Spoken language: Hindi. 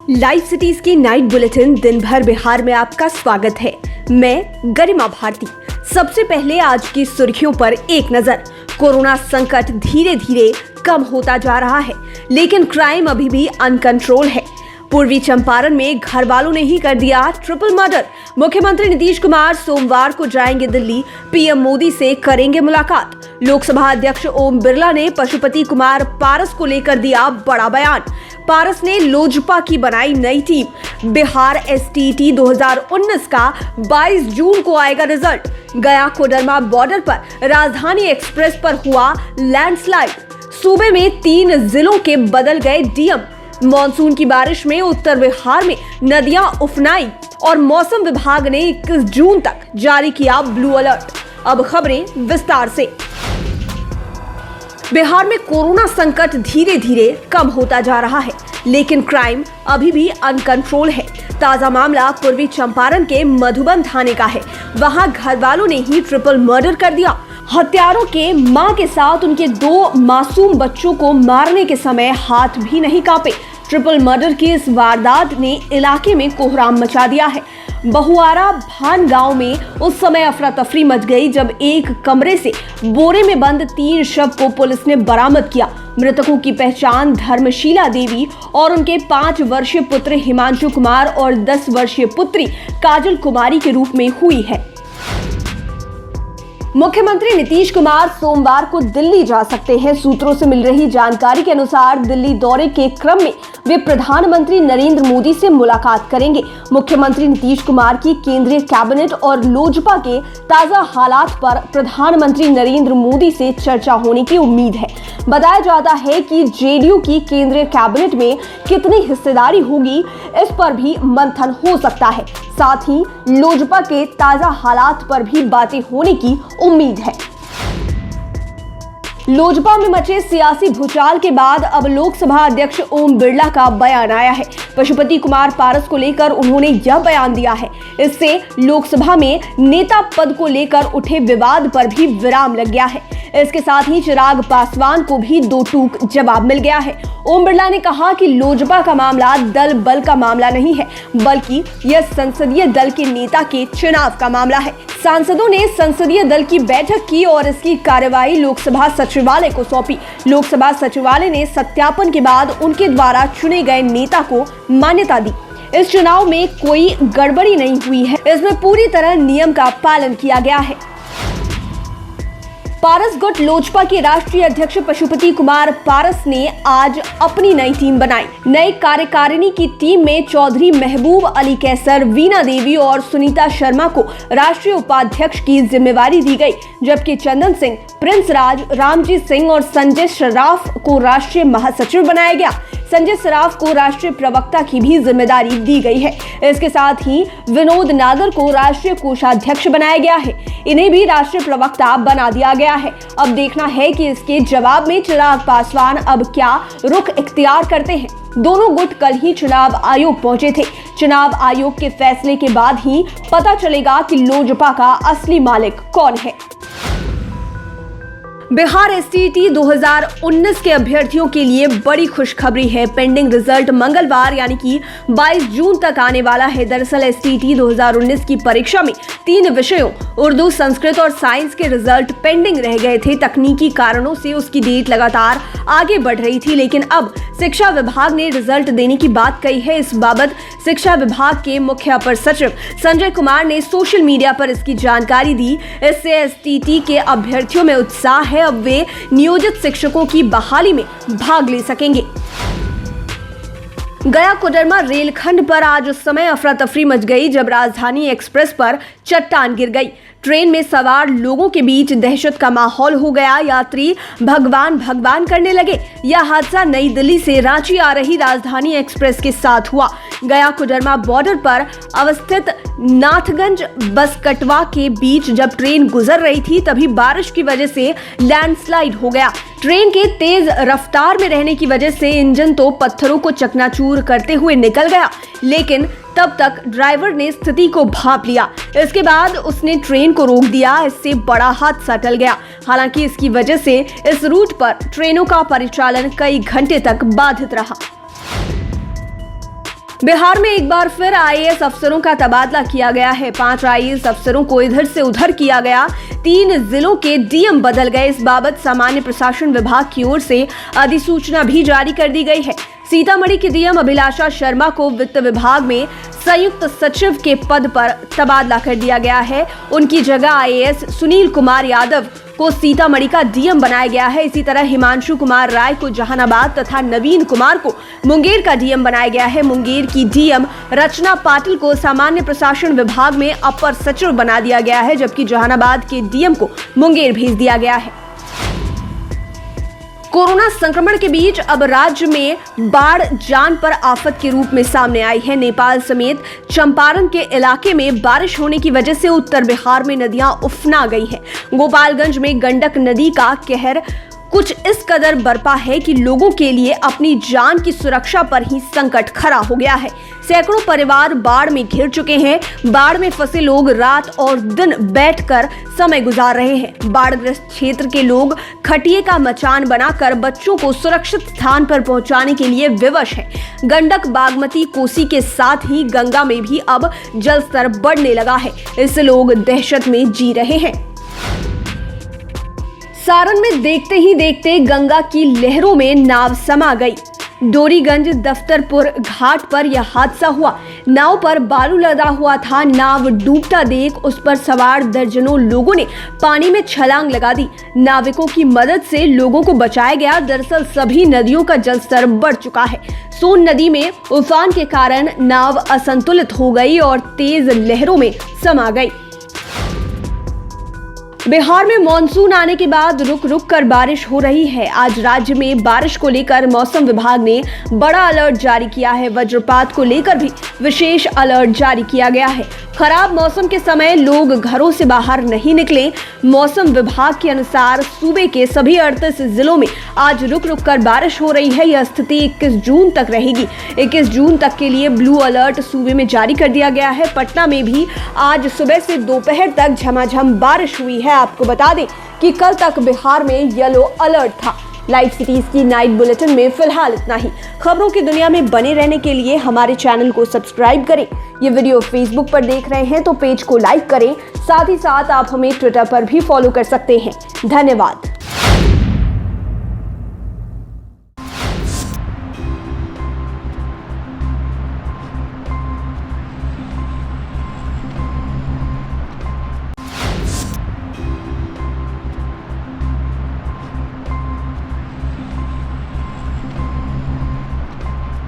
लाइव सिटीज की नाइट बुलेटिन दिन भर बिहार में आपका स्वागत है। मैं गरिमा भारती। सबसे पहले आज की सुर्खियों पर एक नजर। कोरोना संकट धीरे धीरे कम होता जा रहा है, लेकिन क्राइम अभी भी अनकंट्रोल है। पूर्वी चंपारण में घर वालों ने ही कर दिया ट्रिपल मर्डर। मुख्यमंत्री नीतीश कुमार सोमवार को जाएंगे दिल्ली, पीएम मोदी से करेंगे मुलाकात। लोकसभा अध्यक्ष ओम बिरला ने पशुपति कुमार पारस को लेकर दिया बड़ा बयान। पारस ने लोजपा की बनाई नई टीम। बिहार एसटीटी 2019 का 22 जून को आएगा रिजल्ट। गया कोडरमा बॉर्डर पर राजधानी एक्सप्रेस पर हुआ लैंडस्लाइड। सूबे में 3 जिलों के बदल गए डीएम। मॉनसून की बारिश में उत्तर बिहार में नदियां उफनाई और मौसम विभाग ने 21 जून तक जारी किया ब्लू अलर्ट। अब खबरें विस्तार से। बिहार में कोरोना संकट धीरे धीरे कम होता जा रहा है, लेकिन क्राइम अभी भी अनकंट्रोल है। ताजा मामला पूर्वी चंपारण के मधुबन थाने का है। वहां घर वालों ने ही ट्रिपल मर्डर कर दिया। हत्यारों के मां के साथ उनके 2 मासूम बच्चों को मारने के समय हाथ भी नहीं कांपे। ट्रिपल मर्डर की इस वारदात ने इलाके में कोहराम मचा दिया है। बहुआरा भान गांव में उस समय अफरा तफरी मच गई जब एक कमरे से बोरे में बंद 3 शव को पुलिस ने बरामद किया। मृतकों की पहचान धर्मशीला देवी और उनके 5 वर्षीय पुत्र हिमांशु कुमार और 10 वर्षीय पुत्री काजल कुमारी के रूप में हुई है। मुख्यमंत्री नीतीश कुमार सोमवार को दिल्ली जा सकते हैं। सूत्रों से मिल रही जानकारी के अनुसार दिल्ली दौरे के क्रम में वे प्रधानमंत्री नरेंद्र मोदी से मुलाकात करेंगे। मुख्यमंत्री नीतीश कुमार की केंद्रीय कैबिनेट और लोजपा के ताजा हालात पर प्रधानमंत्री नरेंद्र मोदी से चर्चा होने की उम्मीद है। बताया जाता है कि जेडीयू की केंद्रीय कैबिनेट में कितनी हिस्सेदारी होगी, इस पर भी मंथन हो सकता है। साथ ही लोजपा के ताजा हालात पर भी बातें होने की उम्मीद है। लोजपा में मचे सियासी भूचाल के बाद अब लोकसभा अध्यक्ष ओम बिरला का बयान आया है। पशुपति कुमार पारस को लेकर उन्होंने यह बयान दिया है। इससे लोकसभा में नेता पद को लेकर उठे विवाद पर भी विराम लग गया है। इसके साथ ही चिराग पासवान को भी 2 टूक जवाब मिल गया है। ओम बिरला ने कहा कि लोजपा का मामला दल बल का मामला नहीं है, बल्कि यह संसदीय दल के नेता के चुनाव का मामला है। सांसदों ने संसदीय दल की बैठक की और इसकी कार्यवाही लोकसभा सचिवालय को सौंपी। लोकसभा सचिवालय ने सत्यापन के बाद उनके द्वारा चुने गए नेता को मान्यता दी। इस चुनाव में कोई गड़बड़ी नहीं हुई है। इसमें पूरी तरह नियम का पालन किया गया है। पारस गुट लोजपा के राष्ट्रीय अध्यक्ष पशुपति कुमार पारस ने आज अपनी नई टीम बनाई। नई कार्यकारिणी की टीम में चौधरी महबूब अली कैसर, वीना देवी और सुनीता शर्मा को राष्ट्रीय उपाध्यक्ष की जिम्मेवारी दी गई, जबकि चंदन सिंह, प्रिंस राज, रामजीत सिंह और संजय सराफ को राष्ट्रीय महासचिव बनाया गया। संजय सराफ को राष्ट्रीय प्रवक्ता की भी जिम्मेदारी दी गई है। इसके साथ ही विनोद नागर को राष्ट्रीय कोषाध्यक्ष बनाया गया है। इन्हें भी राष्ट्रीय प्रवक्ता बना दिया गया है। अब देखना है कि इसके जवाब में चिराग पासवान अब क्या रुख इख्तियार करते हैं। दोनों गुट कल ही चुनाव आयोग पहुंचे थे। चुनाव आयोग के फैसले के बाद ही पता चलेगा कि लोजपा का असली मालिक कौन है। बिहार एसटीटी 2019 के अभ्यर्थियों के लिए बड़ी खुशखबरी है। पेंडिंग रिजल्ट मंगलवार यानी कि 22 जून तक आने वाला है। दरअसल एसटीटी 2019 की परीक्षा में 3 विषयों उर्दू, संस्कृत और साइंस के रिजल्ट पेंडिंग रह गए थे। तकनीकी कारणों से उसकी डेट लगातार आगे बढ़ रही थी, लेकिन अब शिक्षा विभाग ने रिजल्ट देने की बात कही है। इस बाबत शिक्षा विभाग के मुख्य अपर सचिव संजय कुमार ने सोशल मीडिया पर इसकी जानकारी दी। इससे एसटीटी के अभ्यर्थियों में उत्साह है। अब वे नियोजित शिक्षकों की बहाली में भाग ले सकेंगे। गया कोडरमा रेलखंड पर आज उस समय अफरा तफरी मच गई जब राजधानी एक्सप्रेस पर चट्टान गिर गई। ट्रेन में सवार लोगों के बीच दहशत का माहौल हो गया। यात्री भगवान भगवान करने लगे। यह हादसा नई दिल्ली से रांची आ रही राजधानी एक्सप्रेस के साथ हुआ। गया कोडरमा बॉर्डर पर अवस्थित नाथगंज बसकटवा के बीच जब ट्रेन गुजर रही थी, तभी बारिश की वजह से लैंडस्लाइड हो गया। ट्रेन के तेज रफ्तार में रहने की वजह से इंजन तो पत्थरों को चकनाचूर करते हुए निकल गया, लेकिन तब तक ड्राइवर ने स्थिति को भांप लिया। इसके बाद उसने ट्रेन को रोक दिया। इससे बड़ा हादसा टल गया। हालांकि इसकी वजह से इस रूट पर ट्रेनों का परिचालन कई घंटे तक बाधित रहा। बिहार में एक बार फिर आईएएस अफसरों का तबादला किया गया है। 5 आईएएस अफसरों को इधर से उधर किया गया। 3 जिलों के डीएम बदल गए। इस बाबत सामान्य प्रशासन विभाग की ओर से अधिसूचना भी जारी कर दी गई है। सीतामढ़ी के डीएम अभिलाषा शर्मा को वित्त विभाग में संयुक्त सचिव के पद पर तबादला कर दिया गया है। उनकी जगह आईएएस सुनील कुमार यादव को सीतामढ़ी का डीएम बनाया गया है। इसी तरह हिमांशु कुमार राय को जहानाबाद तथा नवीन कुमार को मुंगेर का डीएम बनाया गया है। मुंगेर की डीएम रचना पाटिल को सामान्य प्रशासन विभाग में अपर सचिव बना दिया गया है, जबकि जहानाबाद के डीएम को मुंगेर भेज दिया गया है। कोरोना संक्रमण के बीच अब राज्य में बाढ़ जान पर आफत के रूप में सामने आई है। नेपाल समेत चंपारण के इलाके में बारिश होने की वजह से उत्तर बिहार में नदियां उफना गई हैं। गोपालगंज में गंडक नदी का कहर कुछ इस कदर बरपा है कि लोगों के लिए अपनी जान की सुरक्षा पर ही संकट खड़ा हो गया है। सैकड़ों परिवार बाढ़ में घिर चुके हैं। बाढ़ में फंसे लोग रात और दिन बैठकर समय गुजार रहे हैं। बाढ़ग्रस्त क्षेत्र के लोग खटिए का मचान बनाकर बच्चों को सुरक्षित स्थान पर पहुंचाने के लिए विवश हैं। गंडक, बागमती, कोसी के साथ ही गंगा में भी अब जलस्तर बढ़ने लगा है। इससे लोग दहशत में जी रहे हैं। सारण में देखते ही देखते गंगा की लहरों में नाव समा गई। डोरीगंज दफ्तरपुर घाट पर यह हादसा हुआ। नाव पर बालू लदा हुआ था। नाव डूबता देख उस पर सवार दर्जनों लोगों ने पानी में छलांग लगा दी। नाविकों की मदद से लोगों को बचाया गया। दरअसल सभी नदियों का जलस्तर बढ़ चुका है। सोन नदी में उफान के कारण नाव असंतुलित हो गई और तेज लहरों में समा गई। बिहार में मॉनसून आने के बाद रुक रुक कर बारिश हो रही है। आज राज्य में बारिश को लेकर मौसम विभाग ने बड़ा अलर्ट जारी किया है। वज्रपात को लेकर भी विशेष अलर्ट जारी किया गया है। खराब मौसम के समय लोग घरों से बाहर नहीं निकले। मौसम विभाग के अनुसार सूबे के सभी 38 जिलों में आज रुक रुक कर बारिश हो रही है। यह स्थिति 21 जून तक रहेगी। 21 जून तक के लिए ब्लू अलर्ट सूबे में जारी कर दिया गया है। पटना में भी आज सुबह से दोपहर तक झमाझम बारिश हुई है। आपको बता दें कि कल तक बिहार में येलो अलर्ट था। लाइव सिटीज की नाइट बुलेटिन में फिलहाल इतना ही। खबरों की दुनिया में बने रहने के लिए हमारे चैनल को सब्सक्राइब करें। ये वीडियो फेसबुक पर देख रहे हैं तो पेज को लाइक करें। साथ ही साथ आप हमें ट्विटर पर भी फॉलो कर सकते हैं। धन्यवाद।